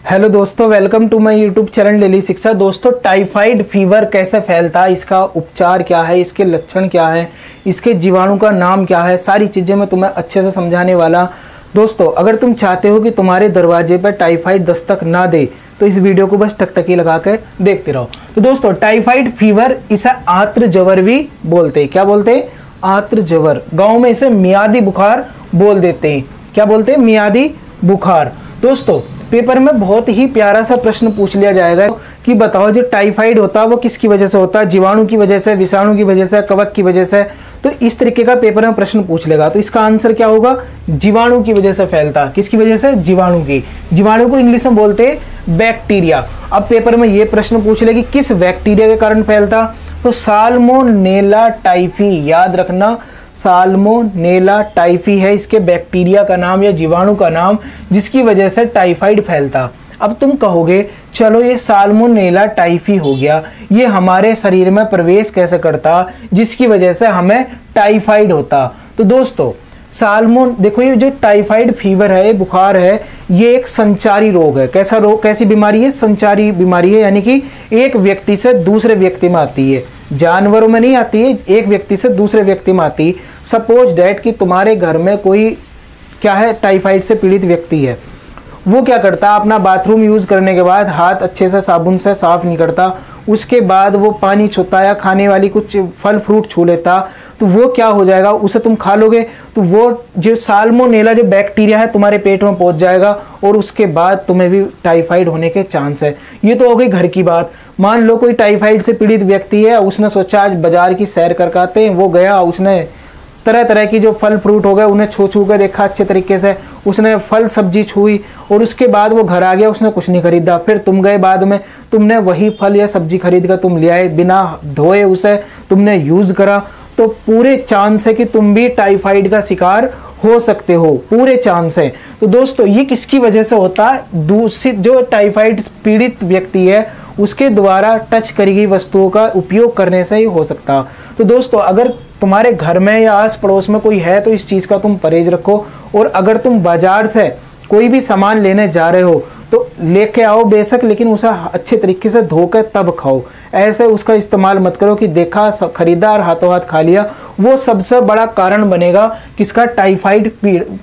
Hello दोस्तों, welcome to my YouTube channel daily Shiksha. दोस्तों, typhoid fever कैसे फैलता है, इसका उपचार क्या है, इसके लक्षण क्या है, इसके जीवाणु का नाम क्या है, सारी चीज़ें मैं तुम्हें अच्छे से समझाने वाला। दोस्तों, अगर तुम चाहते हो कि तुम्हारे दरवाजे पर टाइफाइड दस्तक ना दे तो इस वीडियो को बस टकटकी लगा कर देखते रहो। तो दोस्तों, टाइफाइड फीवर इसे आर्द्र ज्वर भी बोलते हैं। क्या बोलते हैं? आर्द्र ज्वर। गाँव में इसे मियादी बुखार बोल देते हैं। क्या बोलते हैं? मियादी बुखार। दोस्तों, पेपर में बहुत ही प्यारा सा प्रश्न पूछ लिया जाएगा कि बताओ जो टाइफाइड होता है वो किसकी वजह से होता है? जीवाणु की वजह से, विषाणु की वजह से, कवक की वजह से। तो इस तरीके का पेपर में प्रश्न पूछ लेगा तो इसका आंसर क्या होगा? जीवाणु की वजह से फैलता। किसकी वजह से? जीवाणु की। जीवाणु को इंग्लिश में बोलते हैं बैक्टीरिया। अब पेपर में ये प्रश्न पूछ ले कि किस बैक्टीरिया के कारण फैलता, तो साल्मोनेला टाइफी। याद रखना, साल्मोनेला टाइफी है इसके बैक्टीरिया का नाम या जीवाणु का नाम, जिसकी वजह से टाइफाइड फैलता। अब तुम कहोगे चलो ये साल्मोनेला टाइफी हो गया, ये हमारे शरीर में प्रवेश कैसे करता जिसकी वजह से हमें टाइफाइड होता? तो दोस्तों, देखो, ये जो टाइफाइड फीवर है, ये बुखार है, ये एक संचारी रोग है। कैसा रोग, कैसी बीमारी है? संचारी बीमारी है, यानी कि एक व्यक्ति से दूसरे व्यक्ति में आती है। जानवरों में नहीं आती है, एक व्यक्ति से दूसरे व्यक्ति में आती। सपोज डैट कि तुम्हारे घर में कोई क्या है, टाइफाइड से पीड़ित व्यक्ति है। वो क्या करता है, अपना बाथरूम यूज करने के बाद हाथ अच्छे से साबुन से साफ नहीं करता, उसके बाद वो पानी छूता या खाने वाली कुछ फल फ्रूट छू लेता, तो वो क्या हो जाएगा, उसे तुम खा लोगे तो वो जो साल्मोनेला जो बैक्टीरिया है तुम्हारे पेट में पहुंच जाएगा और उसके बाद तुम्हें भी टाइफाइड होने के चांस है। ये तो हो गई घर की बात। मान लो कोई टाइफाइड से पीड़ित व्यक्ति है, उसने सोचा आज बाजार की सैर कर आते हैं, वो गया, उसने तरह तरह की जो फल फ्रूट हो गए उन्हें छू छू कर देखा अच्छे तरीके से, उसने फल सब्जी छुई और उसके बाद वो घर आ गया, उसने कुछ नहीं खरीदा। फिर तुम गए, बाद में तुमने वही फल या सब्जी खरीद कर तुम ले आए, बिना धोए उसे तुमने यूज करा, तो पूरे चांस है कि तुम भी टाइफाइड का शिकार हो सकते हो, पूरे चांस है। तो दोस्तों, ये किसकी वजह से होता है? दूसरी जो टाइफाइड पीड़ित व्यक्ति है उसके द्वारा टच करी गई वस्तुओं का उपयोग करने से ही हो सकता। तो दोस्तों, अगर तुम्हारे घर में या आस पड़ोस में कोई है तो इस चीज़ का तुम परहेज रखो। और अगर तुम बाजार से कोई भी सामान लेने जा रहे हो तो लेके आओ बेशक, लेकिन उसे अच्छे तरीके से धोकर तब खाओ। ऐसे उसका इस्तेमाल मत करो कि देखा, खरीदा और हाथों हाथ खा लिया। वो सबसे बड़ा कारण बनेगा किसका? टाइफाइड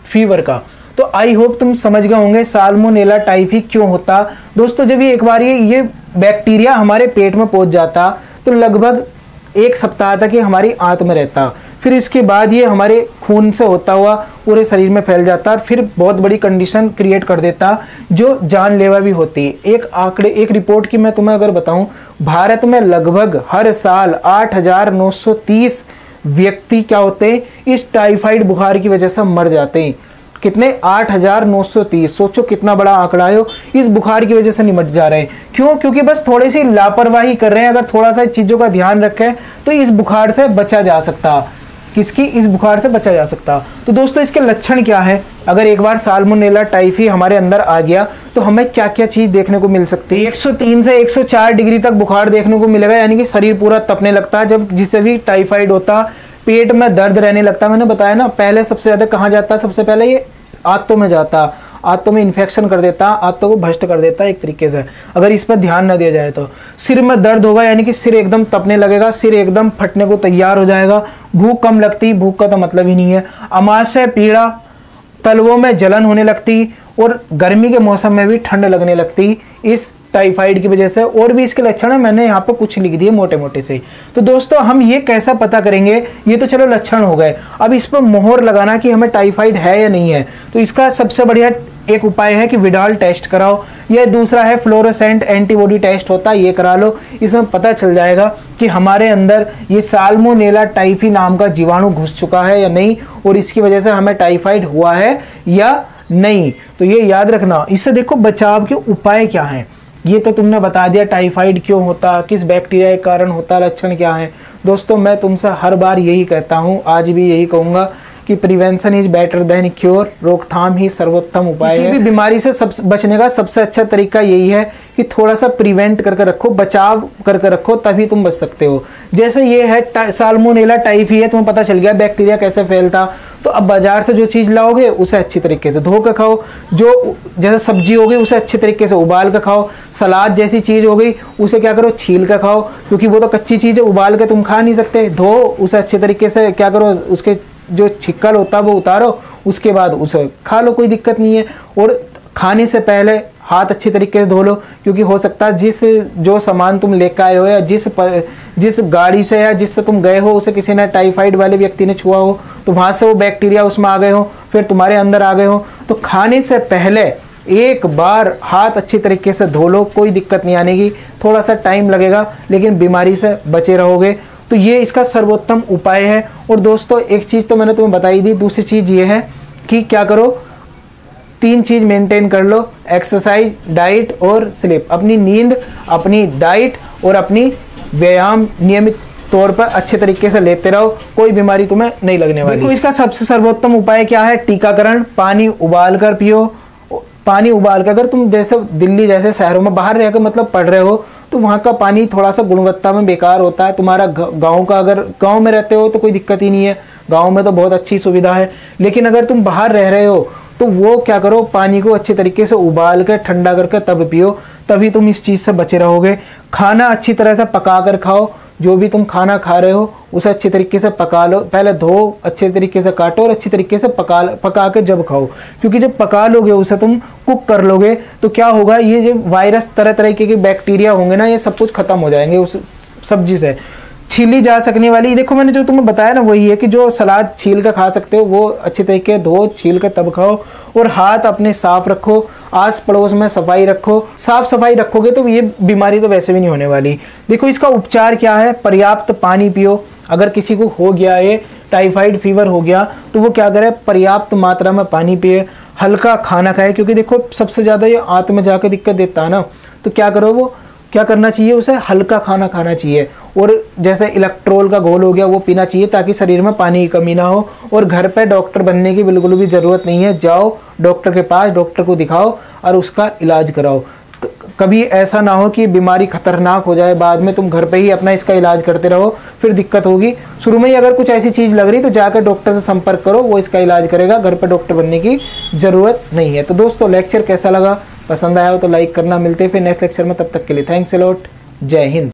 फीवर का। तो आई होप तुम समझ गए होंगे साल्मोनेला टाइफी क्यों होता। दोस्तों, जब ये एक बार ये बैक्टीरिया हमारे पेट में पहुंच जाता तो लगभग एक सप्ताह तक ये हमारी आंत में रहता। फिर इसके बाद ये हमारे खून से होता हुआ पूरे शरीर में फैल जाता, फिर बहुत बड़ी कंडीशन क्रिएट कर देता जो जानलेवा भी होती। एक रिपोर्ट की मैं तुम्हें अगर बताऊं, भारत में लगभग हर साल 8,930 व्यक्ति क्या होते हैं, इस टाइफाइड बुखार की वजह से मर जाते हैं। कितने? 8,930। सोचो कितना बड़ा आंकड़ा है। इस बुखार की वजह से निमट जा रहे हैं। क्यों? क्योंकि बस थोड़ी सी लापरवाही कर रहे हैं। अगर थोड़ा सा चीजों का ध्यान रखें तो इस बुखार से बचा जा सकता। किसकी? इस बुखार से बचा जा सकता। तो दोस्तों, इसके लक्षण क्या है? अगर एक बार साल्मोनेला टाइफी हमारे अंदर आ गया तो हमें क्या क्या चीज देखने को मिल सकती है? 103 से 104 डिग्री तक बुखार देखने को मिलेगा, यानी कि शरीर पूरा तपने लगता है। जब जिसे भी टाइफाइड होता, पेट में दर्द रहने लगता। मैंने बताया ना, पहले सबसे ज्यादा कहाँ जाता? सबसे पहले ये आंतों में जाता, आंतों में इन्फेक्शन कर देता, आंतों को भ्रष्ट कर देता एक तरीके से, अगर इस पर ध्यान न दिया जाए तो। सिर में दर्द होगा, यानी कि सिर एकदम तपने लगेगा, सिर एकदम फटने को तैयार हो जाएगा। भूख कम लगती, भूख का तो मतलब ही नहीं है। अमाशय पीड़ा, तलवों में जलन होने लगती और गर्मी के मौसम में भी ठंड लगने लगती इस टाइफाइड की वजह से। और भी इसके लक्षण है, मैंने यहाँ पर कुछ लिख दिए मोटे मोटे से। तो दोस्तों, हम ये कैसा पता करेंगे? ये तो चलो लक्षण हो गए, अब इस पर मोहर लगाना कि हमें टाइफाइड है या नहीं है। तो इसका सबसे बढ़िया एक उपाय है कि विडाल टेस्ट कराओ, या दूसरा है फ्लोरोसेंट एंटीबॉडी टेस्ट होता है, ये करा लो। इसमें पता चल जाएगा कि हमारे अंदर ये साल्मोनेला टाइफी नाम का जीवाणु घुस चुका है या नहीं, और इसकी वजह से हमें टाइफाइड हुआ है या नहीं। तो ये याद रखना। इससे देखो बचाव के उपाय क्या हैं, ये तो तुमने बता दिया। टाइफाइड क्यों होता, किस बैक्टीरिया के कारण होता, लक्षण क्या है। दोस्तों, मैं तुमसे हर बार यही कहता हूँ, आज भी यही कहूँगा कि prevention is better than cure. रोकथाम ही सर्वोत्तम उपाय है। किसी भी बीमारी से बचने का सबसे अच्छा तरीका यही है कि थोड़ा सा प्रिवेंट करके रखो, बचाव करके रखो, तभी तुम बच सकते हो। जैसे ये है साल्मोनेला टाइफी है, तुम्हें पता चल गया बैक्टीरिया कैसे फैलता। तो अब बाजार से जो चीज़ लाओगे उसे अच्छी तरीके से धो कर खाओ, जो जैसे सब्जी हो गई उसे अच्छे तरीके से उबाल कर खाओ, सलाद जैसी चीज़ हो गई उसे क्या करो छील कर खाओ, क्योंकि वो तो कच्ची चीज़ है, उबाल के तुम खा नहीं सकते। धो उसे अच्छे तरीके से क्या करो, उसके जो छिक्कल होता है वो उतारो, उसके बाद उसे खा लो, कोई दिक्कत नहीं है। और खाने से पहले हाथ अच्छी तरीके से धो लो, क्योंकि हो सकता है जो सामान तुम लेकर आए हो या जिस गाड़ी से या जिससे तुम गए हो उसे किसी ने टाइफाइड वाले व्यक्ति ने छुआ हो, तो वहाँ से वो बैक्टीरिया उसमें आ गए हो, फिर तुम्हारे अंदर आ गए हो। तो खाने से पहले एक बार हाथ अच्छी तरीके से धो लो, कोई दिक्कत नहीं आने की। थोड़ा सा टाइम लगेगा लेकिन बीमारी से बचे रहोगे। तो ये इसका सर्वोत्तम उपाय है। और दोस्तों एक चीज़ तो मैंने तुम्हें बताई दी, दूसरी चीज़ ये है कि क्या करो, 3 चीज़ मेंटेन कर लो, एक्सरसाइज, डाइट और स्लीप। अपनी नींद, अपनी डाइट और अपनी व्यायाम नियमित तौर पर अच्छे तरीके से लेते रहो, कोई बीमारी तुम्हें नहीं लगने वाली। देखो इसका सबसे सर्वोत्तम उपाय क्या है, टीकाकरण। पानी उबाल कर पियो। पानी उबाल कर, अगर तुम जैसे दिल्ली जैसे शहरों में बाहर रहकर मतलब पढ़ रहे हो तो वहाँ का पानी थोड़ा सा गुणवत्ता में बेकार होता है। तुम्हारा गाँव का, अगर गाँव में रहते हो तो कोई दिक्कत ही नहीं है, गाँव में तो बहुत अच्छी सुविधा है। लेकिन अगर तुम बाहर रह रहे हो तो वो क्या करो, पानी को अच्छे तरीके से उबाल कर ठंडा करके तब पियो, तभी तुम इस चीज़ से बचे रहोगे। खाना अच्छी तरह से पका कर खाओ, जो भी तुम खाना खा रहे हो उसे अच्छे तरीके से पका लो, पहले धो, अच्छे तरीके से काटो और अच्छी तरीके से पका के जब खाओ, क्योंकि जब पका लोगे उसे तुम कुक कर लोगे तो क्या होगा, ये जो वायरस तरह तरह के बैक्टीरिया होंगे ना, ये सब कुछ खत्म हो जाएंगे उस सब्जी से। छीली जा सकने वाली, देखो मैंने जो तुम्हें बताया ना वही है कि जो सलाद छील कर खा सकते हो वो अच्छे तरीके धो छील कर तब खाओ। और हाथ अपने साफ रखो, आस पड़ोस में सफाई रखो। साफ सफाई रखोगे तो ये बीमारी तो वैसे भी नहीं होने वाली। देखो इसका उपचार क्या है, पर्याप्त पानी पियो। अगर किसी को हो गया है टाइफाइड फीवर हो गया तो वो क्या करे, पर्याप्त मात्रा में पानी पिए, हल्का खाना खाए, क्योंकि देखो सबसे ज़्यादा ये आंत में जाकर दिक्कत देता है ना। तो क्या करो, वो क्या करना चाहिए, उसे हल्का खाना खाना चाहिए। और जैसे इलेक्ट्रोल का घोल हो गया वो पीना चाहिए, ताकि शरीर में पानी की कमी ना हो। और घर पे डॉक्टर बनने की बिल्कुल भी ज़रूरत नहीं है, जाओ डॉक्टर के पास, डॉक्टर को दिखाओ और उसका इलाज कराओ। तो कभी ऐसा ना हो कि बीमारी खतरनाक हो जाए, बाद में तुम घर पे ही अपना इसका इलाज करते रहो, फिर दिक्कत होगी। शुरू में ही अगर कुछ ऐसी चीज़ लग रही तो जाकर डॉक्टर से संपर्क करो, वो इसका इलाज करेगा, घर पर डॉक्टर बनने की ज़रूरत नहीं है। तो दोस्तों लेक्चर कैसा लगा, पसंद आया हो तो लाइक करना। मिलते हैं फिर नेक्स्ट लेक्चर में, तब तक के लिए थैंक्स अ लॉट, जय हिंद।